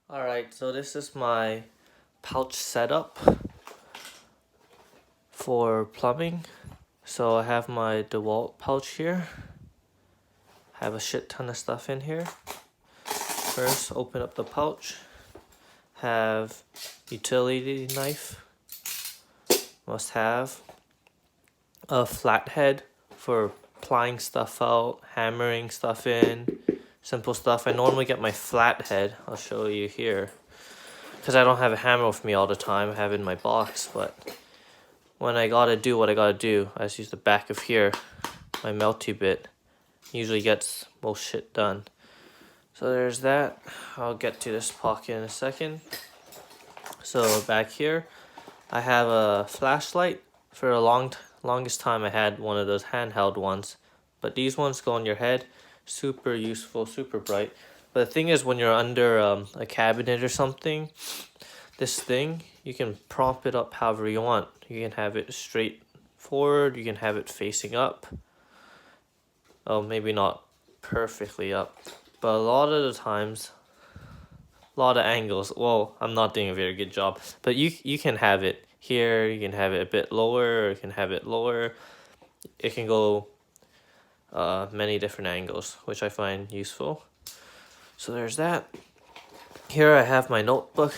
Alright, so this is my pouch setup for plumbing. So I have my DeWalt pouch here. Have a shit ton of stuff in here. First, open up the pouch. Have utility knife. Must have a flathead for plying stuff out, hammering stuff in, simple stuff. I normally get my flathead. I'll show you here. Because I don't have a hammer with me all the time. I have it in my box, but when I gotta do what I gotta do, I just use the back of here, my multi-bit. Usually gets most shit done. So there's that. I'll get to this pocket in a second. So back here, I have a flashlight. For a longest time I had one of those handheld ones, but these ones go on your head. Super useful, super bright. But the thing is, when you're under a cabinet or something, this thing, you can prop it up however you want. You can have it straight forward, you can have it facing up. Oh, maybe not perfectly up, but a lot of the times, a lot of angles. Well, I'm not doing a very good job, but you can have it here, you can have it a bit lower, or you can have it lower. It can go many different angles, which I find useful. So there's that. Here I have my notebook,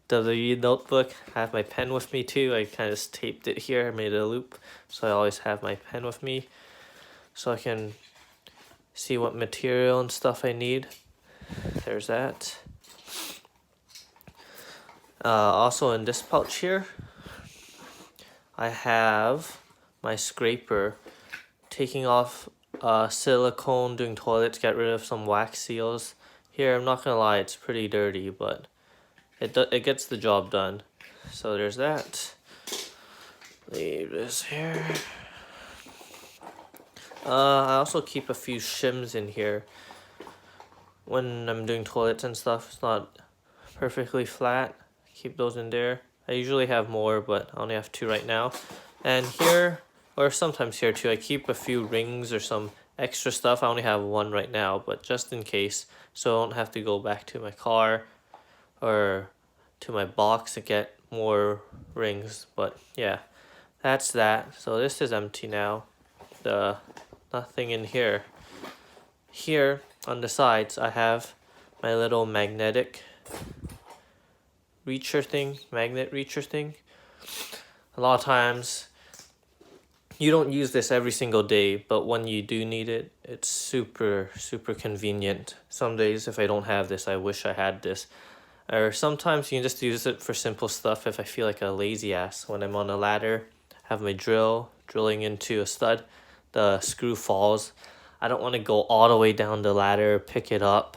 W notebook. I have my pen with me too. I kind of just taped it here, made a loop, so I always have my pen with me, so I can see what material and stuff I need. There's that. Also in this pouch here, I have my scraper, taking off silicone, doing toilets, get rid of some wax seals. Here, I'm not gonna lie, it's pretty dirty, but it gets the job done. So there's that. Leave this here. I also keep a few shims in here. When I'm doing toilets and stuff, it's not perfectly flat. Keep those in there. I usually have more, but I only have 2 right now. And here, or sometimes here too, I keep a few rings or some extra stuff. I only have 1 right now, but just in case, so I don't have to go back to my car or to my box to get more rings. But yeah, that's that. So this is empty now. Nothing in here. Here on the sides, I have my little magnet reacher thing. A lot of times, you don't use this every single day, but when you do need it, it's super, super convenient. Some days, if I don't have this, I wish I had this. Or sometimes you can just use it for simple stuff if I feel like a lazy ass. When I'm on a ladder, have my drilling into a stud, the screw falls. I don't want to go all the way down the ladder, pick it up.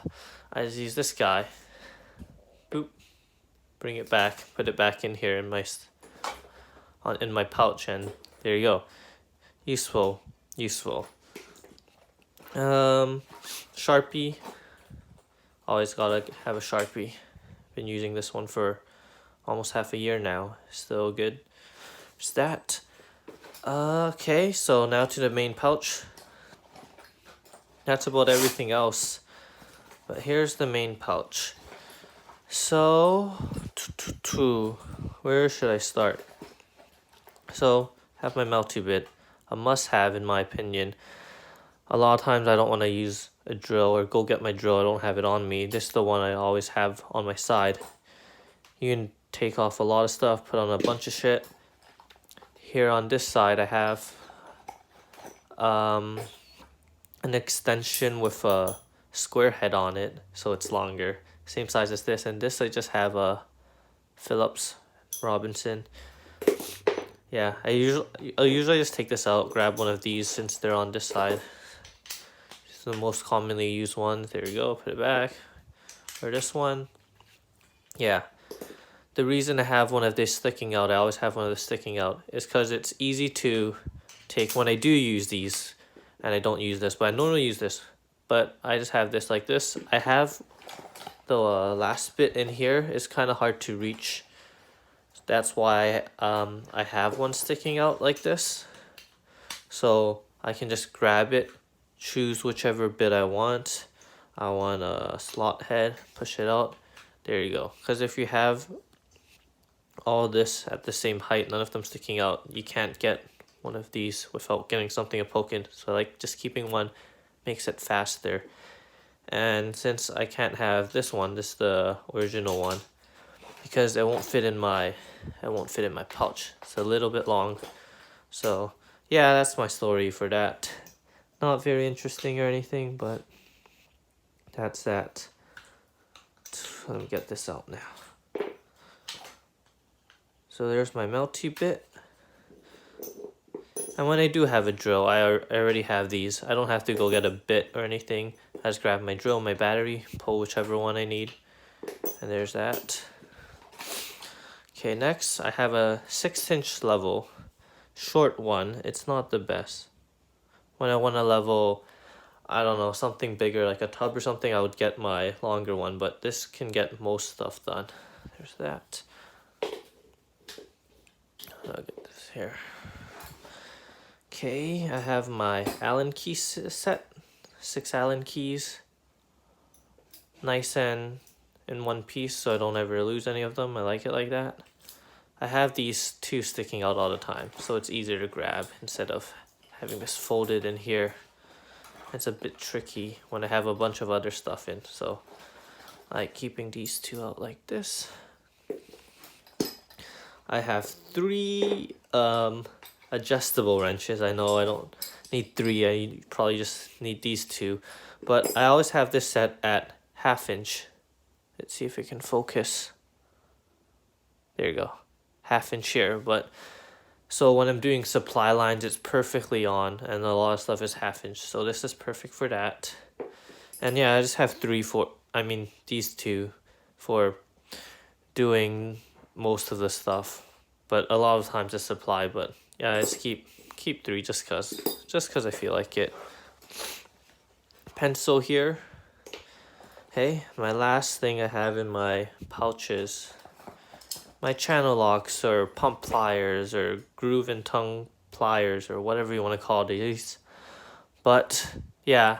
I just use this guy. Boop. Bring it back, put it back in here in my pouch, and there you go. Useful. Sharpie. Always gotta have a Sharpie. Been using this one for almost half a year now. Still good. There's that. Okay, so now to the main pouch. That's about everything else. But here's the main pouch. So, where should I start? So, have my multi-bit. A must-have in my opinion. A lot of times I don't want to use a drill or go get my drill. I don't have it on me. This is the one I always have on my side. You can take off a lot of stuff, put on a bunch of shit. Here on this side I have an extension with a square head on it, so it's longer. Same size as this, and this I just have a Phillips Robinson. Yeah, I usually just take this out, grab one of these since they're on this side. It's the most commonly used ones. There you go, put it back. Or this one. Yeah. The reason I have one of this sticking out, I always have one of this sticking out, is because it's easy to take when I do use these. And I don't use this, but I normally use this. But I just have this like this. I have the last bit in here. It's kind of hard to reach. That's why I have one sticking out like this. So I can just grab it, choose whichever bit I want. I want a slot head, push it out, There you go. Because if you have all this at the same height, none of them sticking out, you can't get one of these without getting something to poke in. So like just keeping one makes it faster. And since I can't have this one, this is the original one, because it won't fit in my pouch. It's a little bit long. So yeah, that's my story for that. Not very interesting or anything, but that's that. Let me get this out now. So there's my melty bit. And when I do have a drill, I already have these. I don't have to go get a bit or anything. I just grab my drill, my battery, pull whichever one I need. And there's that. Okay, next I have a 6-inch level. Short one. It's not the best. When I want to level, I don't know, something bigger like a tub or something, I would get my longer one. But this can get most stuff done. There's that. I'll get this here. Okay, I have my Allen key set, 6 Allen keys, nice and in one piece so I don't ever lose any of them. I like it like that. I have these 2 sticking out all the time, so it's easier to grab instead of having this folded in here. It's a bit tricky when I have a bunch of other stuff in, so I like keeping these 2 out like this. I have 3 adjustable wrenches. I know I don't need 3, I probably just need these 2, but I always have this set at 1/2 inch. Let's see if it can focus. There you go, 1/2 inch here. But so when I'm doing supply lines, it's perfectly on, and a lot of stuff is 1/2 inch, so this is perfect for that. And yeah, I just have these 2 for doing most of the stuff, but a lot of times it's supply. But yeah, I just keep 3 just cause I feel like it. Pencil here. Hey, my last thing I have in my pouches, my channel locks or pump pliers or groove and tongue pliers or whatever you want to call these. But yeah,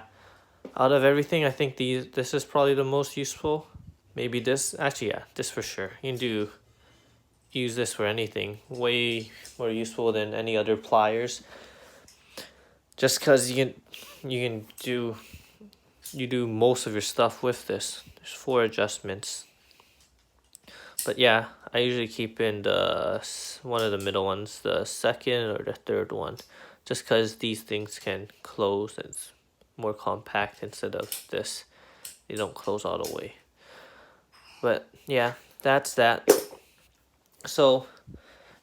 out of everything, I think this is probably the most useful. Maybe this, actually yeah, this for sure. You can use this for anything. Way more useful than any other pliers. Just cause you do most of your stuff with this. There's 4 adjustments. But yeah, I usually keep in one of the middle ones, the 2nd or the 3rd one, just cause these things can close. It's more compact instead of this. They don't close all the way. But yeah, that's that. So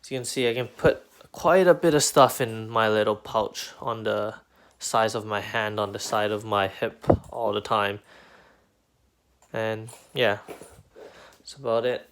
as you can see, I can put quite a bit of stuff in my little pouch on the size of my hand, on the side of my hip all the time. And yeah, that's about it.